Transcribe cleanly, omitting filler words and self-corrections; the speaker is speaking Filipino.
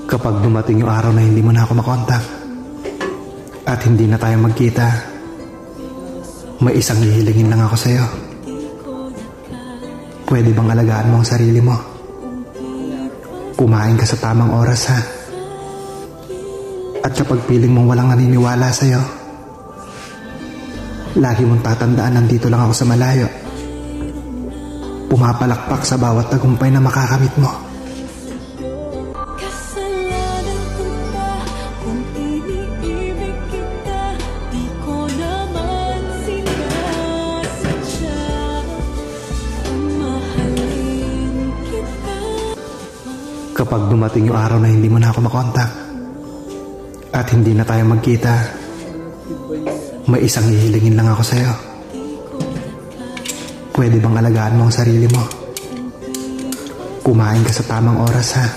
Kapag dumating yung araw na hindi mo na ako makontak at hindi na tayo magkita, may isang hihilingin lang ako sa'yo. Pwede bang alagaan mo ang sarili mo? Kumain ka sa tamang oras, ha? At kapag piling mong walang naniniwala sa'yo, lagi mong tatandaan nandito lang ako sa malayo, pumapalakpak sa bawat tagumpay na makakamit mo. Kapag dumating yung araw na hindi mo na ako makontak at hindi na tayo magkita, may isang hihilingin lang ako sa'yo. Pwede bang alagaan mo ang sarili mo? Kumain ka sa tamang oras, ha?